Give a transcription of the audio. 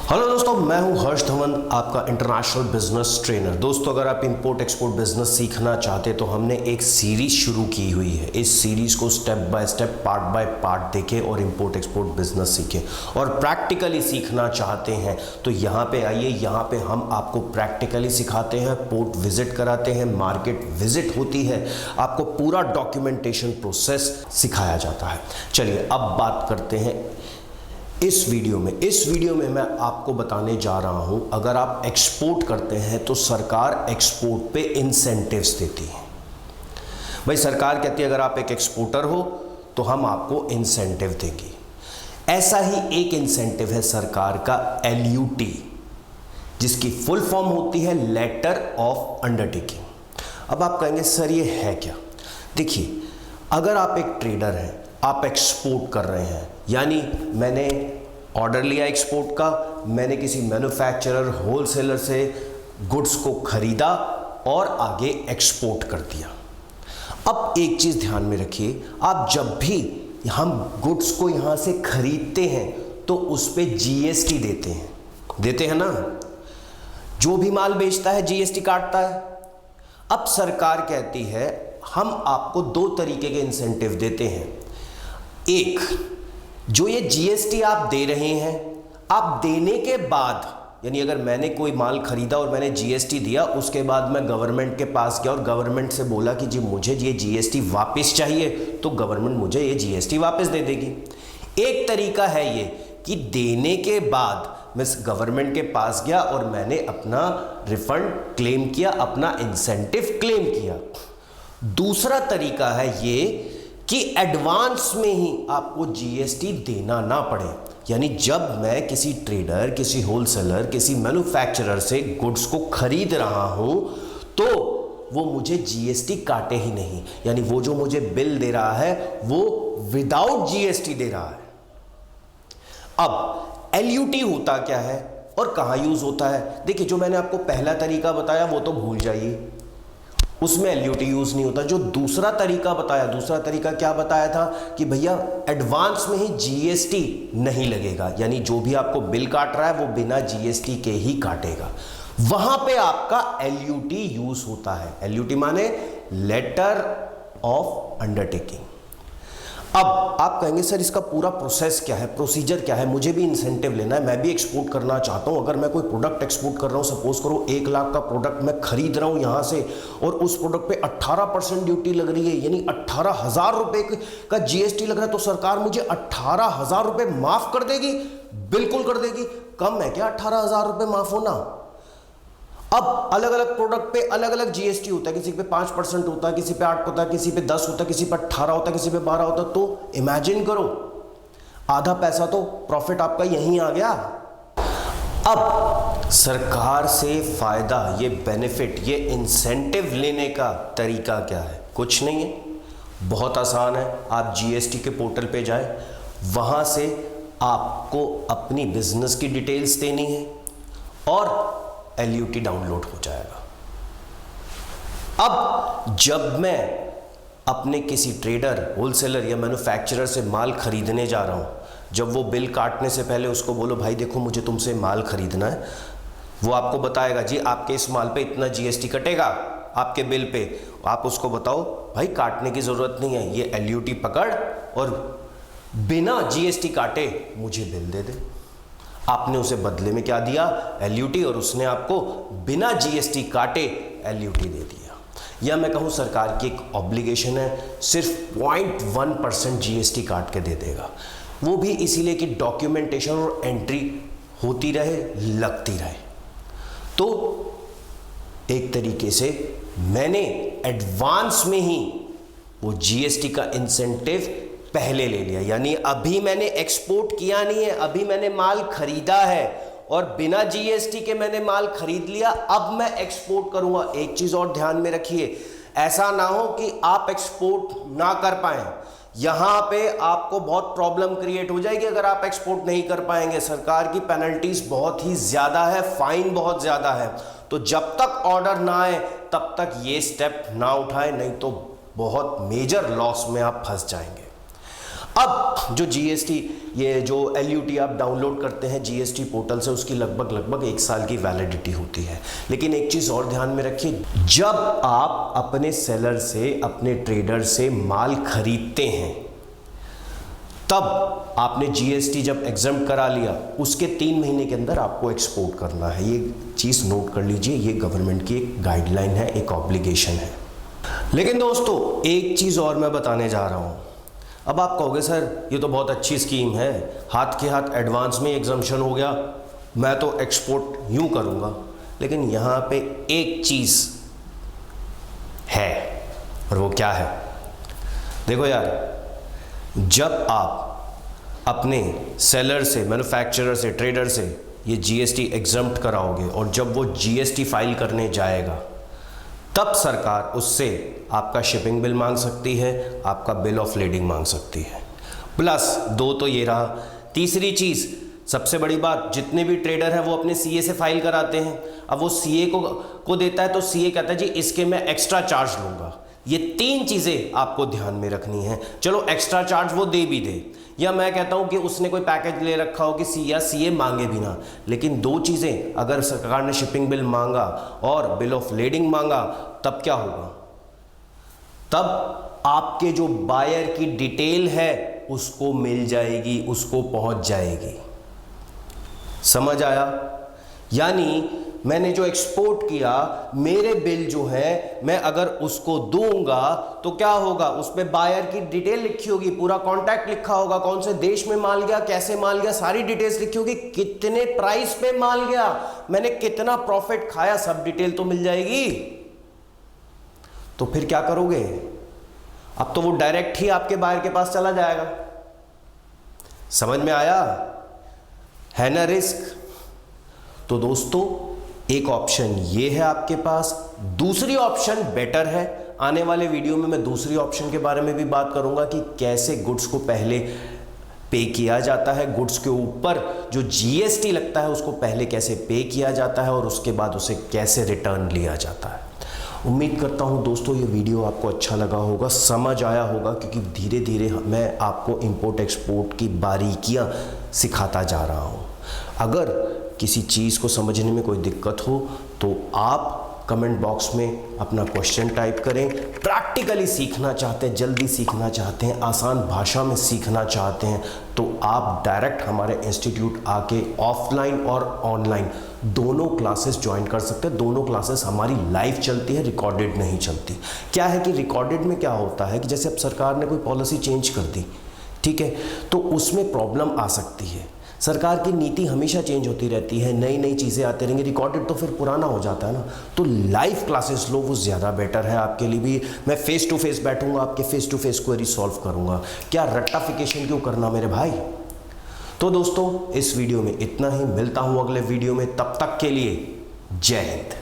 Hello दोस्तों, मैं हूं हर्ष धवन, आपका इंटरनेशनल बिजनेस ट्रेनर। दोस्तों, अगर आप इंपोर्ट एक्सपोर्ट बिजनेस सीखना चाहते तो हमने एक सीरीज शुरू की हुई है। इस सीरीज को step by step, part by part देखें और इंपोर्ट एक्सपोर्ट बिजनेस सीखें। और प्रैक्टिकली सीखना चाहते हैं तो यहाँ पे आइए। यहाँ पे हम आपको प्रैक्टिकली सिखाते हैं, पोर्ट विजिट कराते हैं, मार्केट विजिट होती है, आपको पूरा डॉक्यूमेंटेशन प्रोसेस सिखाया जाता है। चलिए अब बात करते हैं इस वीडियो में मैं आपको बताने जा रहा हूं, अगर आप एक्सपोर्ट करते हैं तो सरकार एक्सपोर्ट पे इंसेंटिव्स देती है। भाई सरकार कहती है अगर आप एक एक्सपोर्टर हो तो हम आपको इंसेंटिव देंगे। ऐसा ही एक इंसेंटिव है सरकार का LUT, जिसकी फुल फॉर्म होती है लेटर ऑफ अंडरटेकिंग। अब आप कहेंगे सर ये है क्या? देखिए, अगर आप एक ट्रेडर हैं, आप एक्सपोर्ट कर रहे हैं, यानी मैंने ऑर्डर लिया एक्सपोर्ट का, मैंने किसी मैन्युफैक्चरर होलसेलर से गुड्स को खरीदा और आगे एक्सपोर्ट कर दिया। अब एक चीज़ ध्यान में रखिए, आप जब भी हम गुड्स को यहाँ से खरीदते हैं तो उस पे GST देते हैं ना। जो भी माल बेचता है GST काटता है। अब सरकार कहती है हम आपको दो तरीके के इंसेंटिव देते हैं। एक, जो ये GST आप दे रहे हैं, आप देने के बाद, यानी अगर मैंने कोई माल खरीदा और मैंने GST दिया, उसके बाद मैं गवर्नमेंट के पास गया और गवर्नमेंट से बोला कि जी मुझे ये GST वापस चाहिए, तो गवर्नमेंट मुझे ये GST वापस दे देगी। एक तरीका है ये कि देने के बाद मैं गवर्नमेंट के पास गया और मैंने अपना रिफंड क्लेम किया, अपना इंसेंटिव क्लेम किया। दूसरा तरीका है ये कि एडवांस में ही आपको GST देना ना पड़े, यानी जब मैं किसी ट्रेडर, किसी होलसेलर, किसी मैन्युफैक्चरर से गुड्स को खरीद रहा हूं तो वो मुझे GST काटे ही नहीं, यानी वो जो मुझे बिल दे रहा है वो विदाउट GST दे रहा है। अब LUT होता क्या है और कहां यूज होता है? देखिए, जो मैंने आपको पहला तरीका बताया वो तो भूल जाइए, उसमें LUT यूज नहीं होता। जो दूसरा तरीका बताया, दूसरा तरीका क्या बताया था कि भैया एडवांस में ही GST नहीं लगेगा, यानी जो भी आपको बिल काट रहा है वो बिना GST के ही काटेगा। वहां पे आपका LUT यूज होता है। LUT माने लेटर ऑफ अंडरटेकिंग। अब आप कहेंगे सर इसका पूरा प्रोसेस क्या है, प्रोसीजर क्या है? मुझे भी इंसेंटिव लेना है, मैं भी एक्सपोर्ट करना चाहता हूं। अगर मैं कोई प्रोडक्ट एक्सपोर्ट कर रहा हूं, सपोज करो 1 लाख का प्रोडक्ट मैं खरीद रहा हूं यहां से, और उस प्रोडक्ट पे 18% ड्यूटी लग रही है, यानी 18,000 रुपए का GST लग रहा है, तो सरकार मुझे 18,000 रुपए माफ कर देगी? बिल्कुल कर देगी। कम है क्या 18,000 रुपए माफ होना? अब अलग अलग प्रोडक्ट पे अलग अलग GST होता है, किसी पे 5% होता है, किसी पे 8 होता है, किसी पे 10 होता है, किसी पे 18 होता है, किसी पे 12 होता है। तो इमेजिन करो, आधा पैसा तो प्रॉफिट आपका यहीं आ गया। अब सरकार से फायदा, ये बेनिफिट, ये इंसेंटिव लेने का तरीका क्या है? कुछ नहीं है, बहुत आसान है। आप GST के पोर्टल पे जाएं, वहां से आपको अपनी बिजनेस की डिटेल्स देनी है और LUT डाउनलोड हो जाएगा। अब जब मैं अपने किसी ट्रेडर, होलसेलर या मैन्युफैक्चरर से माल खरीदने जा रहा हूं, जब वो बिल काटने से पहले उसको बोलो भाई देखो मुझे तुमसे माल खरीदना है, वो आपको बताएगा जी आपके इस माल पे इतना GST कटेगा आपके बिल पे। आप उसको बताओ भाई काटने की जरूरत नहीं है, ये LUT पकड़ और बिना GST काटे मुझे बिल दे दे। आपने उसे बदले में क्या दिया? LUT, और उसने आपको बिना GST काटे LUT दे दिया। या मैं कहूं सरकार की एक ऑब्लिगेशन है, सिर्फ 0.1% GST काट के दे देगा। वो भी इसीलिए कि डॉक्यूमेंटेशन और एंट्री होती रहे, लगती रहे। तो एक तरीके से मैंने एडवांस में ही वो GST का इंसेंटिव पहले ले लिया, यानी अभी मैंने एक्सपोर्ट किया नहीं है, अभी मैंने माल खरीदा है और बिना GST के मैंने माल खरीद लिया, अब मैं एक्सपोर्ट करूंगा। एक चीज और ध्यान में रखिए, ऐसा ना हो कि आप एक्सपोर्ट ना कर पाए। यहां पे आपको बहुत प्रॉब्लम क्रिएट हो जाएगी अगर आप एक्सपोर्ट नहीं कर पाएंगे। सरकार की पेनल्टीज बहुत ही ज्यादा है, फाइन बहुत ज्यादा है। तो जब तक ऑर्डर ना आए तब तक ये स्टेप ना उठाएं, नहीं तो बहुत मेजर लॉस में आप फंस जाएंगे। अब जो जीएसटी, ये जो LUT आप डाउनलोड करते हैं जीएसटी पोर्टल से, उसकी लगभग 1 साल की वैलिडिटी होती है। लेकिन एक चीज़ और ध्यान में रखिए, जब आप अपने सेलर से, अपने ट्रेडर से माल खरीदते हैं, तब आपने जीएसटी जब एग्जम्प्ट करा लिया, उसके 3 महीने के अंदर आपको एक्सपोर्ट करना है। ये चीज़ नोट कर लीजिए, ये गवर्नमेंट की एक गाइडलाइन है, एक ऑब्लिगेशन है। लेकिन दोस्तों एक चीज़ और मैं बताने जा रहा हूँ। अब आप कहोगे सर ये तो बहुत अच्छी स्कीम है, हाथ के हाथ एडवांस में एग्जम्पशन हो गया, मैं तो एक्सपोर्ट यूँ करूँगा। लेकिन यहाँ पे एक चीज़ है, और वो क्या है? देखो यार, जब आप अपने सेलर से, मैन्युफैक्चरर से, ट्रेडर से ये जीएसटी एग्जम्प्ट कराओगे और जब वो जीएसटी फाइल करने जाएगा, तब सरकार उससे आपका शिपिंग बिल मांग सकती है, आपका बिल ऑफ लेडिंग मांग सकती है। प्लस 2 तो ये रहा। तीसरी चीज़, सबसे बड़ी बात, जितने भी ट्रेडर हैं वो अपने सीए से फाइल कराते हैं। अब वो सीए को देता है तो सीए कहता है जी इसके मैं एक्स्ट्रा चार्ज लूँगा। ये 3 चीज़ें आपको ध्यान में रखनी है। चलो एक्स्ट्रा चार्ज वो दे भी दे, या मैं कहता हूं कि उसने कोई पैकेज ले रखा हो कि सीए मांगे भी ना, लेकिन 2 चीज़ें अगर सरकार ने शिपिंग बिल मांगा और बिल ऑफ लेडिंग मांगा, तब क्या होगा? तब आपके जो बायर की डिटेल है उसको मिल जाएगी, उसको पहुंच जाएगी। समझ आया? यानी मैंने जो एक्सपोर्ट किया, मेरे बिल जो है मैं अगर उसको दूंगा तो क्या होगा? उस पे बायर की डिटेल लिखी होगी, पूरा कॉन्टैक्ट लिखा होगा, कौन से देश में माल गया, कैसे माल गया, सारी डिटेल्स लिखी होगी, कितने प्राइस पे माल गया, मैंने कितना प्रॉफिट खाया, सब डिटेल तो मिल जाएगी। तो फिर क्या करोगे? अब तो वो डायरेक्ट ही आपके बायर के पास चला जाएगा। समझ में आया? है ना रिस्क? तो दोस्तों एक ऑप्शन ये है आपके पास, दूसरी ऑप्शन बेटर है। आने वाले वीडियो में मैं दूसरी ऑप्शन के बारे में भी बात करूंगा कि कैसे गुड्स को पहले पे किया जाता है, गुड्स के ऊपर जो जीएसटी लगता है उसको पहले कैसे पे किया जाता है और उसके बाद उसे कैसे रिटर्न लिया जाता है। उम्मीद करता हूं दोस्तों ये वीडियो आपको अच्छा लगा होगा, समझ आया होगा, क्योंकि धीरे धीरे मैं आपको इंपोर्ट एक्सपोर्ट की बारीकियां सिखाता जा रहा हूं। अगर किसी चीज़ को समझने में कोई दिक्कत हो तो आप कमेंट बॉक्स में अपना क्वेश्चन टाइप करें। प्रैक्टिकली सीखना चाहते हैं, जल्दी सीखना चाहते हैं, आसान भाषा में सीखना चाहते हैं, तो आप डायरेक्ट हमारे इंस्टीट्यूट आके ऑफलाइन और ऑनलाइन दोनों क्लासेस ज्वाइन कर सकते हैं। दोनों क्लासेस हमारी लाइव चलती है, रिकॉर्डेड नहीं चलती। क्या है कि रिकॉर्डेड में क्या होता है कि जैसे अब सरकार ने कोई पॉलिसी चेंज कर दी, ठीक है, तो उसमें प्रॉब्लम आ सकती है। सरकार की नीति हमेशा चेंज होती रहती है, नई नई चीज़ें आती रहेंगी, रिकॉर्डेड तो फिर पुराना हो जाता है ना। तो लाइव क्लासेस लो, वो ज़्यादा बेटर है आपके लिए भी। मैं फेस टू फेस बैठूंगा, आपके face to face query solve करूंगा। क्या रट्टाफिकेशन क्यों करना मेरे भाई? तो दोस्तों इस वीडियो में इतना ही, मिलता हूं अगले वीडियो में, तब तक के लिए जय हिंद।